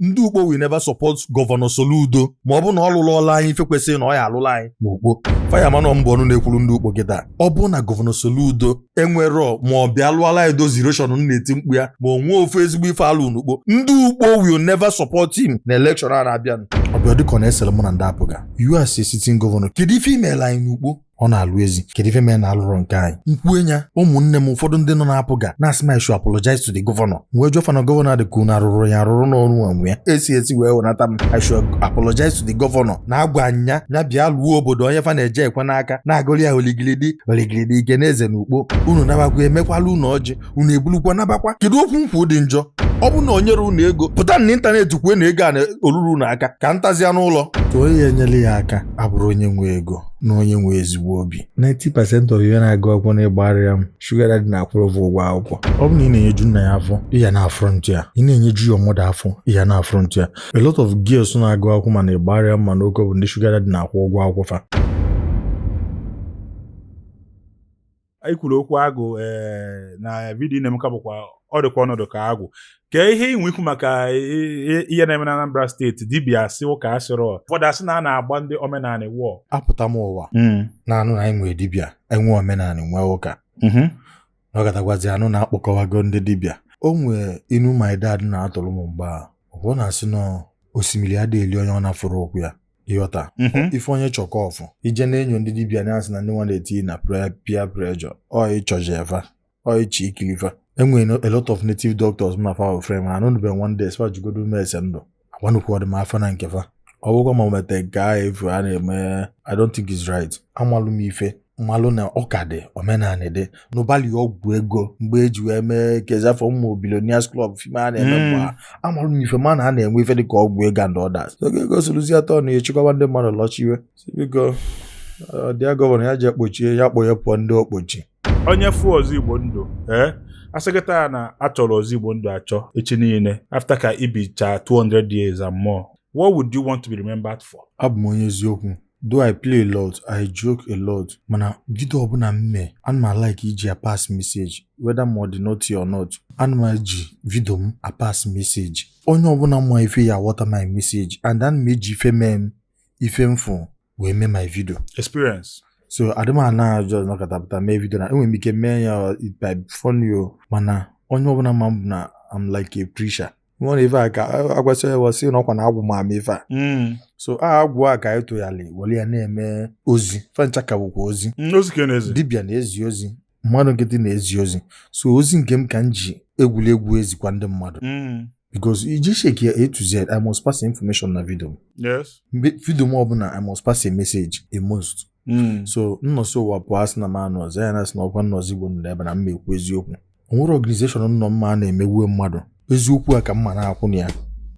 ndị ukpo we never support Governor Soludo ma ọ bụ na ọ lụrụ ọla anyị ife kwesịrị na ọ ya alụla anyị ma ukpo fireman mbụ ọnụ na-ekwuru ndị ukpo kịta ọ bụ na Governor Soludo enwero ma ọ bịa lụọla anyị dozi erosion na-eti mkpu ya ma o nwee ofu ezigbo ife alụ n'ukpo ndị ukpo will never support him na election a na-abịa ọ bịa dịka ọ na-esere mụ na ndị apụga you as a sitting governor kedu ife imeela anyị n'ukpo ọ na-alụ ezi kedu ife mee na-alụrụ nke anyị nkwuenya ụmụnne m ụfọdụ ndị nọ na-apụga na-asị ma should apologize to the governor wee jụọ fana gọvanọ dị ka unu arụrụ ya arụrụ n'ọrụ onwe ya esi wee wenata m I should apologize to the governor na-agwa anya ya bịa lụọ obodo onye fa na-eje ekwe n'aka na-agụli ya oligilidi ike na eze na ukpo unu nabakwa emekwala unu ọjị unu ebulukwa nabakwa kedu okwu nkwu dị njọ ọ bụ na o nyere unu ego pụta na ịntanetị kwue na ego a oluru unu aka ka ntazia n'ụlọ onye ya enyela ya aka abụrụ onye nwe ego na onye nwe ezigbo obi 90% of ihe na-agụ akwụkwọ na-ịgbarịa m sugar daddy na-akwụrụ ụgwọ akwụkwọ ọ bụ na ị na-enyeju nna ya afọ ịya na front ya ị na-enyeju ya ọmụda afọ ịya na front ya a lot of girls na-agụ akwụkwọ ma na-ịgbarịa m mana oke bụ ndị sugar daddy na-akwụ ụgwọ akwụkwọ fa anyị kwuru okwu agụ na vidiyo na-emeka bụkwa ọ dịkwa ọnọdụ ka agwụ ka ihe inwe ikwu maka ihe na-eme na Anambra steeti dibịa asị ụka asịrị ụfọdụ asị na a na-agba ndị omenala wọọ apụta m ụwa na-anụ na anyị nwere dibịa enwe omenala nwee ụka n'ọgatagwazi anụ na-akpọkọwago ndị dibịa o nwee inu my dad na-atụrụ m mgba ọ na-asị na osimiri adịghị eli onye ọ na-afụrụ okwu ya ịghọta ife onye chọkọfụ ije na-enyo ndị dibịa na-asị na ndị nwa na-eti na peer pressure ọ ịchọjeva ọ ịchị ikilifa enwere a lot of native doctors ma fa frame na anụnube one day sfa jugodo mese ndụ agbanụkwu ọdị m afọ na nkefa ọ bụkwa ma omete nke ahụ efu a na-eme I don't think it's right amalụ m ife mmalụ na ọka dị omenanị dị n'ụbalị ọgwụ ego mgbe eji wee mee kezafọ ụmụ billionaires club fime a na-eme mgbe amalụ m ife ma na a na-enwe ife dịka ọgwụ ego and others oge ego soluzi atọ na echekwa ndị mmadụ lọchiwe biko dịa gọvanọ ya ji ekpochie ya kpọnye pụọ ndị okpochi onye fụ Ozoigbondu asịgịta na achọrọ Ozoigbondu achọ echi niile after ka ibicha 200 years and more what would you want to be remembered for? Abụ m onye eziokwu though I play a lot I joke a lot mana vidio ọbụla mme ana m like iji a pass message whether m dị naughty or not ana m eji vidio m a pass message onye ọbụla mma ife ya water my message and ana m eji ife mee ife mfụ wee mee my video experience. So adịmana just nọkọtapụta mee vidio na enwere m ike mee ya by phone mana onye ọbụla ma m bụ na I'm like a preacher nwere ife a ka agwasị ya wasi na ọkwa na agwụ ma ama ife a so agwụ a ka eto ya li were ya na-eme ozi fancha ka bụkwa ozi ozi ka na-ezi dibịa na-ezi ozi mmadụ nkịtị na-ezi ozi so ozi nke m ka m ji egwuregwu ezikwa ndị mmadụ because iji shake ya A to Z I must pass information na video yes video m ọbụla I must pass a message a most so nnọsị ụwa pụọ asị na manụ ọzọ ya na-asị na ọkwa nna Ozoigbondu na ebe na mma ekwu eziokwu o nwere organization nnọ mma a na-emegbuo mmadụ eziokwu a ka mma na-akwụ na ya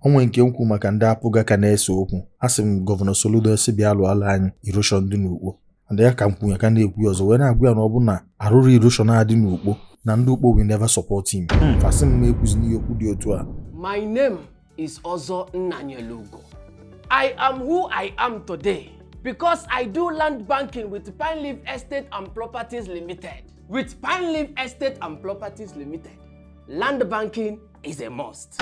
onwe nke nkwu maka ndị apụga ka na-ese okwu asị m Gọvanọ Soludo esi bịa alụala anyị erosion dị n'ukpo and ya ka mkwu ya ka na-ekwu ọzọ wee na-agwa ya na ọ bụ na arụrụ erosion a dị n'ukpo na ndị ukpo we never support him fasị m na-ekwuzi n'ihe okwu dị otu a. My name is Ozoigbondu. I am who I am today because I do land banking with Pine Leaf Estate and Properties Limited. With Pine Leaf Estate and Properties Limited, land banking is a must.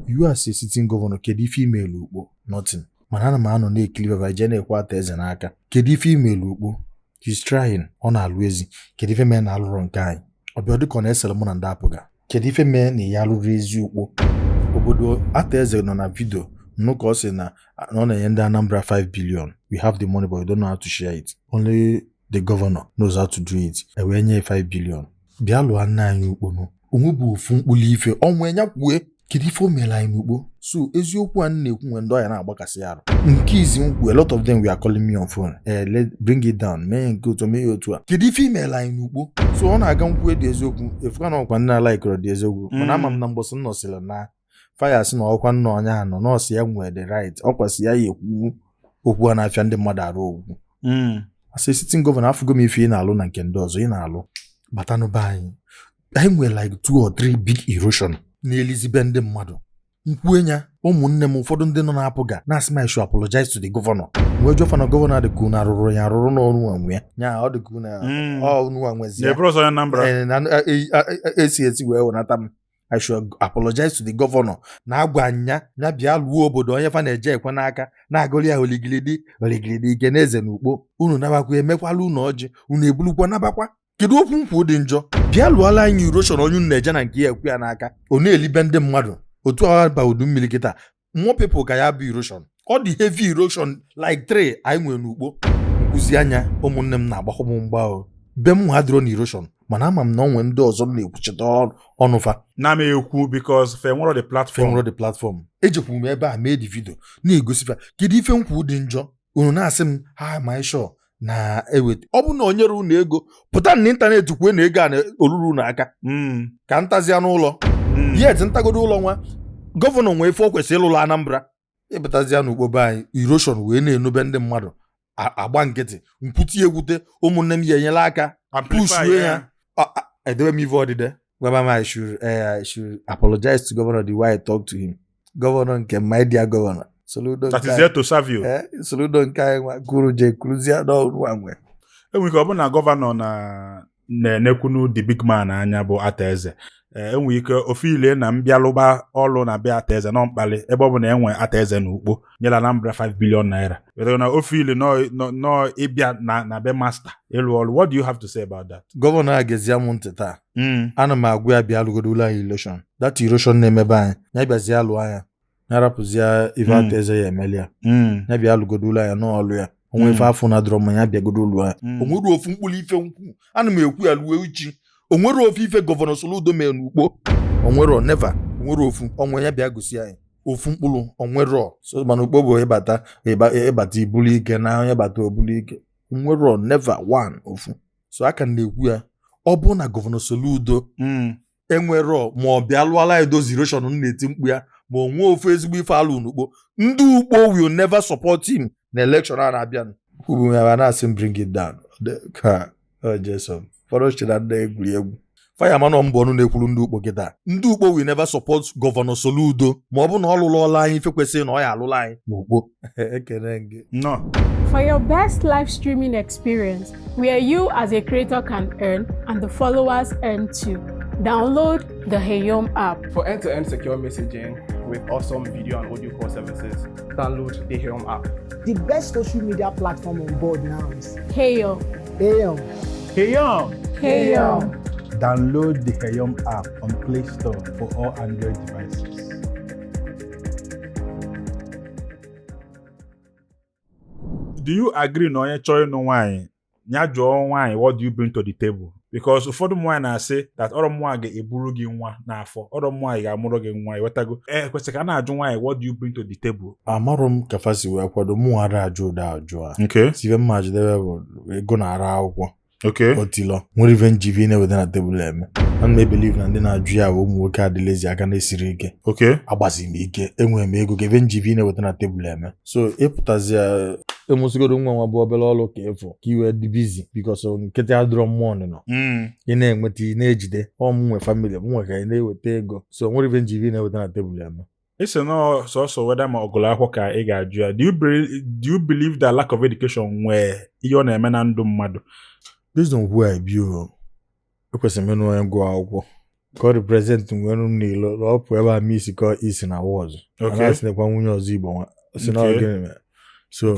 You as a sitting governor, kedu ife email ukpo? Nothing. Mana ana m anọ na-ekili vije na-ekwe ata eze n'aka. Kedu ife email ukpo? He's trying. Ọ na-alụ ezi. Kedu ife mee na alụrụ nke anyị? Ọbịa dịka ọ na-esere mụ na ndị apụga. Kedu ife mee na ya alụrụ ezi ukpo? Obodo ata eze nọ na vidio nnukwu ọ sị na ọ na-enye ndị Anambra 5 billion. We have the money but we don't know how to share it. Only the governor knows how to do it. Ewe nye 5 billion. Bịa lụọ nna anyị ukpo onwe bụ ofu mkpụrụ ife ọnwụ enya kwue kedu ife o mere anyị n'ukpo so eziokwu a na-ekwu nwe ndị ọya na-agbakasị arụ nke izi nkwu a lot of them were calling me on phone bring it down mee nke otu mee otu a kedu ife imere anyị n'ukpo so ọ na-aga nkwu dị eziokwu efuka na ọkwa nna laikọrọ dị eziokwu mana ama m na mbọsị nnọsịrị na fayas na ọkwa nna onye anọ nọọsụ ya nwere the right ọ kwasị ya ekwu okwu a na-afịa ndị mmadụ arụ okwu asị sitting governor afụgo m ife ị na-alụ na nke ndị ọzọ ị na-alụ batanụ be anyị nwere like 2 or 3 big erosion na-elizibe ndị mmadụ nkwuenya ụmụnne m ụfọdụ ndị nọ na-apụga na-asị ma should apologize to the governor wee jụọ fana gọvanọ dị ka unu arụrụ ya arụrụ n'ọrụ onwe ya ọ dị ka unu ọnụ nwezi esi wee wenata m I should apologize to the governor na-agwa nya bịa lụọ obodo onye fa na-eje ekwe n'aka na-agụli ya oligilidi ike n'eze n'ukpo unu nabakwa emekwala unu ọjị unu ebulukwa nabakwa kedu okwu nkwụ dị njọ bịa lụọla anyị erosion onye unu na-eje na nke ya ekwe ya n'aka ọ na-elibe ndị mmadụ otu ọha ba udu mmiri kịta more people ka ya bụ erosion ọ dị heavy erosion like 3 anyị nwere n'ukpo nkụzi anya ụmụnne m na-agbakọ m mgba o be m ha dịrọ na erosion mana ama m na onwe ndị ọzọ na-ekwuchite ọnụfa na m ekwu because fenwero the platform ejekwu m ebe a mee dị vidio na-egosifa kedu ife nkwu dị njọ unu na-asị m ha ma sure na eweta ọ bụ na o nyere unu ego pụta na ịntanetị kwue na ego a oluru unu aka ka ntazia n'ụlọ yet ntagodo ụlọ nwa gọvanọ nwee ife o kwesịrị ịlụlụ Anambra ịpụtazia n'ukpo be anyị erosion wee na-enobe ndị mmadụ agba nkịtị mputi egwute ụmụnne m ya enyela aka pushue ya edewe m ife ọdịde Gbam I should apologize to governor the way I talk to him governor nke my dear governor Soludo that is there to serve you Soludo nke anyị nwa kuruzia n'ọnwa nwe enwe ike ọ bụ na gọvanọ na-enekwunu the big man anya bụ Ataeze enwe ike ofe ile na mbịalụba ọlụ na bịa Ataeze nọ mkpali ebe ọ bụ na enwe Ataeze n'ukpo nyela Anambra 5 billion naira wetara na ofe ile nọ ịbịa na be master ịlụ ọlụ. What do you have to say about that? Gọvanọ a gezie m ntị taa ana m agwa ya bịa alụgodola anyị election that erosion na-emebe anyị ya bịazie alụ anya na-arapụzie ife Ataeze ya emeli ya ya bịa alụgodola ya n'ọlụ ya onwe ife afọ na dọrọ ma ya bịagodo ụlọ ya onwere ofu mkpụrụ ife nkwu ana m ekwu ya luwe uchi onwere ofu ife gọvanọ Soludo mee n'ukpo onwere never onwere ofu onwe ya bịa gosi anyị ofu mkpụrụ onwere so mana ukpo bụ ịbata ibulu ike na onye bata obulu ike onwere never one ofu so aka na-ekwu ya ọ bụ na gọvanọ Soludo enwere ma ọ bịa lụọla edozi erosion na-eti mkpu ya ma onwe ofu ezigbo ife alụ n'ukpo ndị ukpo will never support him na election a na-abịa kwubu ya na-asị m bring it down ka Jason fọrọchira ndị egwuregwu fireman mbụ ọnụ na-ekwuru ndị ukpo kịta ndị ukpo will never support gọvanọ Soludo ma ọ bụ na ọ lụlụọla anyị ife kwesịrị na ọ ya alụla anyị n'ukpo ekene gị no. For your best live streaming experience, where you as a creator can earn and the followers earn too, download the Heyom app. For end-to-end secure messaging with awesome video and audio call services, download the Heyom app. The best social media platform on board now is Heyom. Heyom. Heyom. Download the Heyom app on Play Store for all Android devices. Do you agree na onye chọrọ ịnụ nwaanyị ya jụọ nwaanyị what do you bring to the table? Because ụfọdụ nwaanyị na-asị that ọrụ nwaanyị ga-eburu gị nwa n'afọ ọrụ nwaanyị ga-amụrụ gị nwa iwetago kwesịrị ka a na-ajụ nwaanyị what do you bring to the table? Amarọ m ka fasi wee kwado mụ ara ajụ ụda ajụ a okay sive mma jidebe bụ ego na-ara akwụkwọ okay otilo nwere ife njivi na-eweta na tebụl eme ana m ebelieve na ndị na-ajụ ya ụmụ nwoke adịlezi aka na-esiri ike okay agbazi m ike enwere m ego ka ebe njivi na-eweta na tebụl eme so ịpụtazi emusigodo nwa bụ obere ọrụ ka efu ka iwe dị bizi bikos nkịtị adịrọ mmụọ nọ ị na-enweta ị na-ejide ọmụnwe famili m nwe ka ị na-eweta ego so nwere ife njivi na-eweta na tebụl eme isi nọ sọsọ weda ma ọgụlụ akwụkwọ ka ị ga-ajụ ya do you believe that lack of education nwee ihe ọ na-eme na ndụ mmadụ? based on who I be ekwesịrị m ịnụ onye gụọ akwụkwọ ka ọ represent nwere m n'ilo na ọ pụ ebe a ma isi ka isi na wọz na-esinekwa nwunye ọzọ Igbo si na gịnị so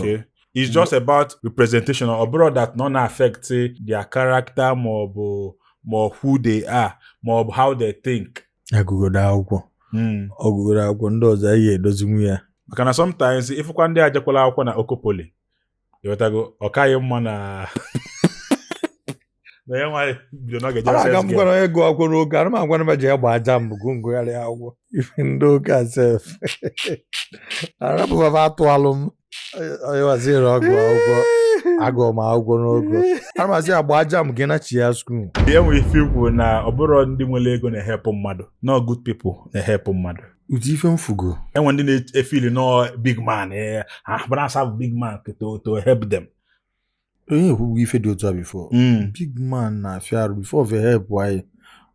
it's just about representation ọ bụrụ that nọ na-affect their character ma ọ bụ who they are ma ọ bụ how they think. Agụgodo akwụkwọ ọgụgodo akwụkwọ ndị ọzọ anyị edozinwu ya maka na sometimes ifụkwa ndị ajekwala akwụkwọ na Okopoli ịghọtago ọkaghị mma na na ya nwaanyị bido n'oge aga m gwara onye gụọ akwụkwọ n'oge ana m agwa na ji agba aja mbụ ngụgharị akwụkwọ ife ndị oke asef arapụbaba atụalụ m onye waziri ọgụ akwụkwọ agụ m akwụkwọ n'ogo ana mazi agba aja m gị na chi ya skuul enwe ife ikwu na ọ bụrụ ndị nwere ego na-ehepụ mmadụ no good people na-ehepụ mmadụ ụdị ife mfugo enwe ndị na-efili no big man but I serve big man to help them. onye ekwugwu ife dị otu a bifo big man na-afịa arụ bifo of help anyị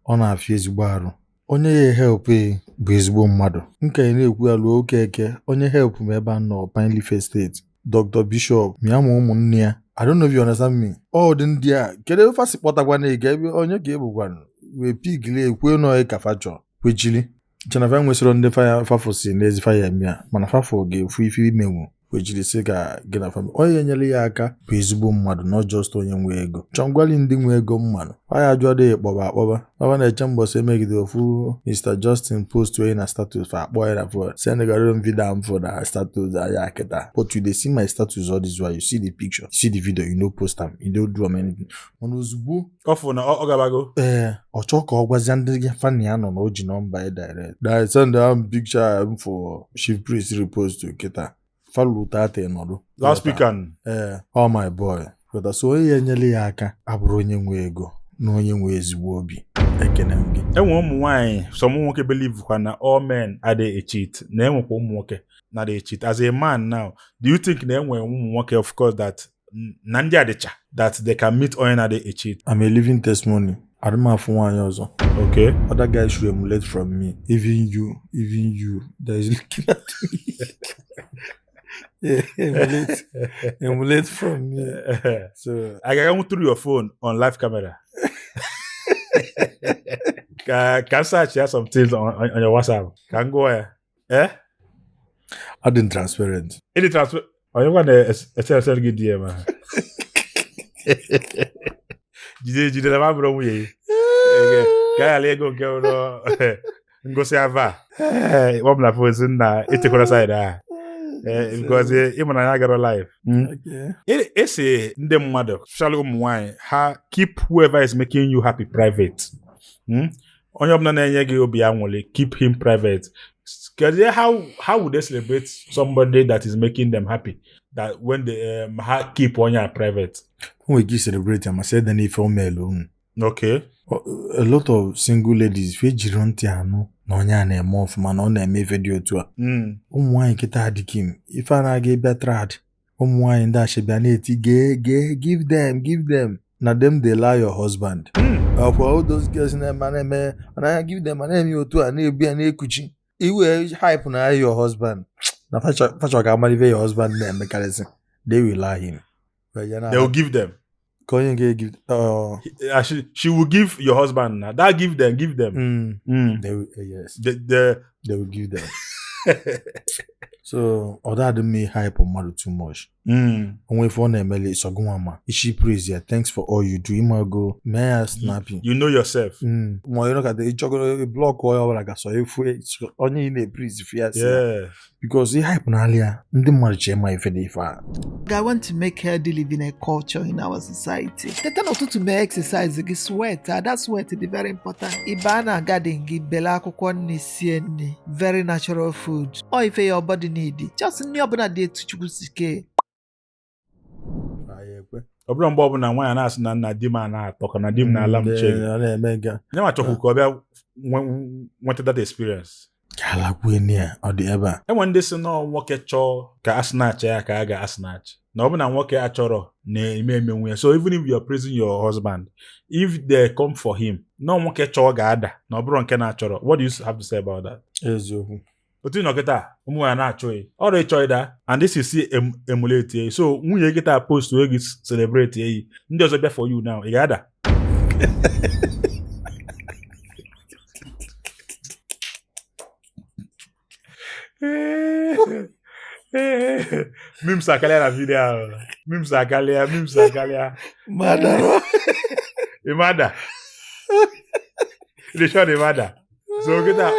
ọ na-afịa ezigbo arụ onye ya help bụ ezigbo mmadụ nke anyị na-ekwu ya luo oke eke onye help m ebe a nọ Pineleaf Estate Dr. Bishop mịa ma ụmụnne ya I don't know if you understand me ọ dị ndị a kedu efe asị kpọtakwa na ege ebe onye ka ebukwanụ wee pigile ekwe nọ ka fachọ kwechili chanafa nwesịrọ ndị fafo si n'ezi faya emia mana fafo ga-efu ife imenwu kwechili sị ka gị na famili onye nyere ya aka bụ ezigbo mmadụ not just onye nwe ego chọngwali ndị nwe ego mmadụ faya ajụ adịghị kpọba baba na-eche mbọsị emegide ofu Mr. Justin post onye na status fa akpọ ya na fo sendegaro m video am for na status aya kịta but you dey see my status all this while you see the picture you see the video you no post am you don't do am anything mana ozugbo Ọfụ na ọ gabago. ọ chọọ ka ọ gwazia ndị gị fani ya nọ na o ji nọmba ya direct that send am picture am for chief priest repost to kịta follow tate nọdụ Last weekend. oh my boy but so onye enyela ya aka abụrụ onye nwe ego na onye nwe ezigbo obi ekene m gị Enwe ụmụ nwaanyị some nwoke believe kwa na all men adịghị cheat na enwekwa ụmụ nwoke na they cheat. As a man now, do you think na enwe ụmụ nwoke of course that na ndị adịcha that they can meet onye na-adịghị cheat? I'm a living testimony. Adịmafụ nwaanyị ọzọ. Okay. Other guys should emulate from me. Even you that is looking at me. Yeah, emulate from me. So I can go through your phone on live camera. Can search here some things on your WhatsApp. Can go here. I didn't transparent. Any transfer? Are you gonna SL get DM? Jide na mabro mu ye. Ka ale go ke no. Ngosi ava. Wam na phone na etekora side ah. Because even I got a life. Okay. Ese ndị mmadụ, especially ụmụ nwaanyị, ha keep whoever is making you happy private. Onye ọbụla na-enye gị obi anwụlị, keep him private. How would they celebrate somebody that is making them happy? That when they keep onye private. When we celebrate, I must say the name for me alone. Okay. A lot of single ladies we jiri ntị anụ na onye a na-eme ọfụma na ọ na-eme vidio otu a. Ụmụ nwaanyị kịta adịghị m ife a na-aga ịbịa trad ụmụ nwaanyị ndị ashịbịa na-eti give them na them they lie your husband. For all those girls na-eme anaghị give them na-eme otu a na-ebu ya na-ekuchi iwe hype na your husband na facha ka amalive your husband na-emekarịsị they will lie him. They will give them. Give she will give your husband now. That give them. They will, yes. They will give them. So that didn't make hype on mother too much. Only for Nemele Sogumama. She praise you. Thanks for all you do. Imago, may snapping. You know yourself. More you look at the jogger block or like I saw if we only in a praise if yes. Yeah. Because the hype nalia, the marriage my fedifa. I want to make healthy living a culture in our society. The time to make exercise, you sweat. That sweat is very important. Ibana garden give bela kokoni very natural food. Or if your body need it, just new abuna day to chukusike. Ọbụrụ mgbe ọbụla nwaanyị na-asị na nna di m na-atọ ka na di m na-ala m chee. Nye ma chọkwu ka ọ bịa nweta that experience. Enwe ndị si na nwoke chọọ ka a snatch ya ka a ga-asnatch. Na ọ bụ na nwoke achọrọ na-eme nwunye. So even if you are praising your husband, if they come for him, na nwoke chọọ ga-ada na ọ bụrụ nke na-achọrọ. What do you have to say about that? Eziokwu. Otu nọ kịta ụmụ ya na-achọghị ọrụ ịchọ ịda and this is emulate ya so nwunye kịta post wee gị celebrate ya ndị ọzọ bịa for you now ị ga-ada Mims akalia na video ahụ Mims akalia Mada Imada Ile shọ Imada so kịta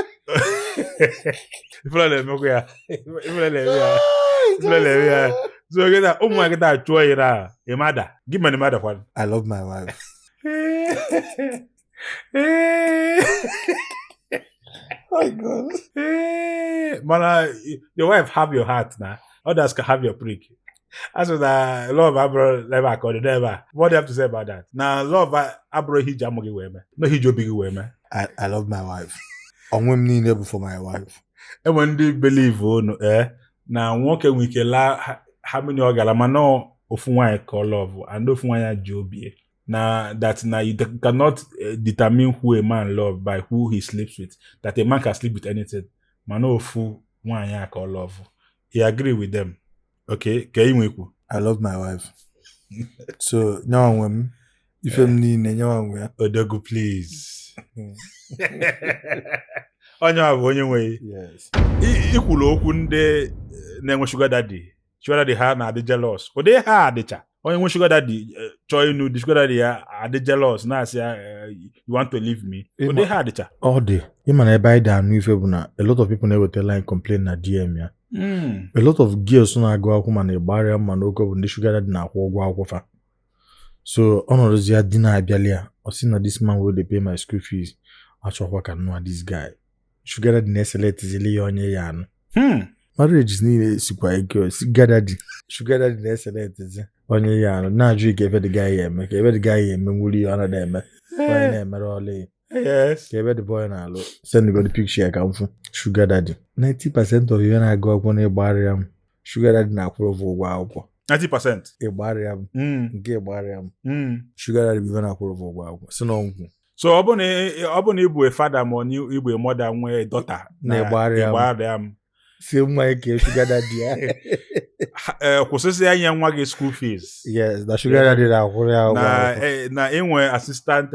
Ifele meko ya. So get that. My get that joy ra. Imada. Give me the mother one. I love my wife. My God. Man, your wife have your heart now. Others can have your prick. As for that, love abro never called never. What do you have to say about that? Now, love abro hija mogi weme. No hijo bigi weme. I love my wife. I'm women for my wife. And when they believe na nwoke nwere ike la how many ogala mana ofu nwaanyị call love and ofu nwaanyị jobie na that na you cannot determine who a man love by who he sleeps with, that a man can sleep with anything mana ofu nwaanyị call love. He agree with them. Okay, ka inwekwu. I love my wife. So now when if I'm needing, Odogu, please. onye a bụ onye nwe Yes. ikwulu okwu ndị na-enwe sugar daddy ha na-adị jealous ụdị ha adịcha onye nwe sugar daddy chọọ ịnụ di sugar daddy ya adị jealous na-asị ya you want to leave me ụdị ha adịcha Ọ dị ịma na ebe anyị dị anụ ife bụ na a lot of people na-eweta line complain na DM ya a lot of girls na-agụ akwụkwọ mana ịgbarịa mma n'oge bụ ndị sugar daddy na-akwụ ụgwọ akwụkwọ fa so ọnọdụzi ya di na-abịali ya ọ sị na this man will dey pay my school fees achọkwa ka nnụa this guy sugar daddy na-eseletizili ya onye ya anụ marriages niile sikwa ike sugar daddy na-eseletizi onye ya anụ na-ajụ ka ebe dị guy ya eme ka ebe dị guy ya eme nwuri ya ọ na-eme onye na-emere ọla ya ka ebe dị boy na-alụ send go the picture ka mfu sugar daddy 90% of ihe na-agụ akwụkwọ na ịgbarịa m sugar daddy na-akwụrụ ụgwọ akwụkwọ 90% ịgbarịa m nke ịgbarịa m sugar daddy bụ ihe na-akwụrụ ụgwọ akwụkwọ si n'ọgwụ so ọ bụ na ịbụ a father ma ịbụ a mother nwee daughter na ịgbarịa m si nwa ike sugar daddy ya kwụsịsị ya nye nwa gị school fees yes the sugar daddy na-akwụrụ ya ụgwọ na inwe assistant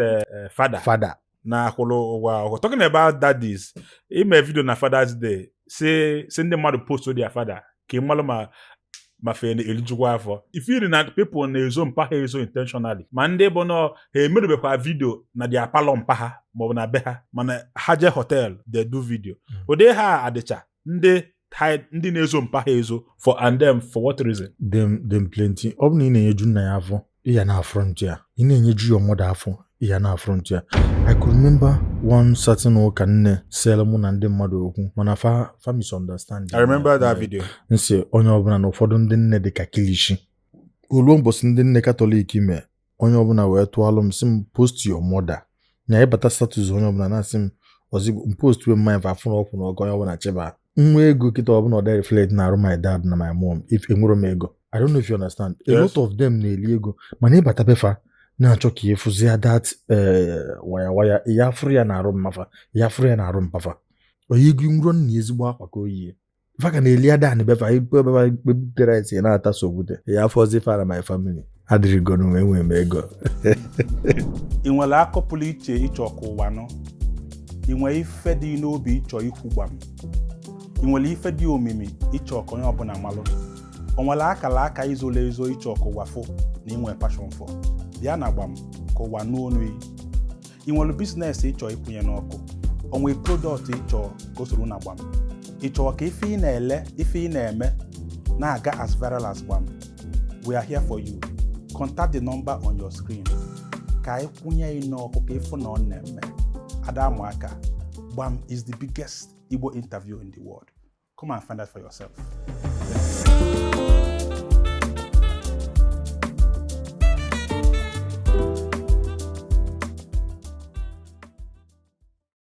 father na-akwụrụ ụgwọ akwụkwọ talking about daddies ime video na Father's Day si ndị mmadụ post their father ka mmalụ ma fe elijikwa afọ ifiri na people na-ezo mpa ha ezo intentionally ma ndị bụ na ha emerubekwa video na dia palọ mpa ha maọbụ na be ha mana ha je hotel they do video ụdị ha adịcha ndị na-ezo mpa ha ezo for what reason them plenty ọ bụ na ị na-enyeju nna ya afọ ịya na front ya ị na-enyeju your mother afọ ịya na front ya I could remember one certain ụka nne sel mụ na ndị mmadụ okwu mana fa misunderstand I remember that video nsị onye ọbụla na ụfọdụ ndị nne dị ka kilishi oluo mbọsị ndị nne katọlik ime onye ọbụla wee tụọlụ m sị m post your mother nya ịbata status onye ọbụla na-asị m ozigbo m post we mmanya afụrụ ọkwụ na ọgọ onye ọbụla cheba nwa ego kịta ọbụla ọda reflect na arụ my dad na my mom if enwere m ego I don't know if you understand a lot of them na-eli ego mana ịbata befa na-achọ ka ịfụzi that waya ya fụrụ ya na arụ mmafa ya fụrụ ya na arụ mpafa onye ego nro na ezigbo akwa ka oyi faka na-eli ada na befa ikpebutere isi na-ata sogbute ya afọzi fara my family adịrịgo n'onwe enwe m ego ị nwere akọ pụrụ iche ịchọ ka ụwa nọ ị nwere ife dị n'obi ịchọ ikwu gbam ị nwere ife dị omimi ịchọ ka onye ọbụla malụ o nwere akala aka izola ezo ịchọ ka ụwa fụ na inwe passion for bịa na Gbam ka ụwa n'onu ị nwere biznes ịchọ ịkwụnye n'ọkụ o nwere product ịchọ ka o soro na Gbam ịchọ ka ife ị na-ele ife ị na-eme na-aga as viral as Gbam we are here for you contact the number on your screen ka ịkwụnye n'ọkụ ka ịfụ na ọ na-eme Adamuaka Gbam is the biggest Igbo interview in the world. Come and find out for yourself.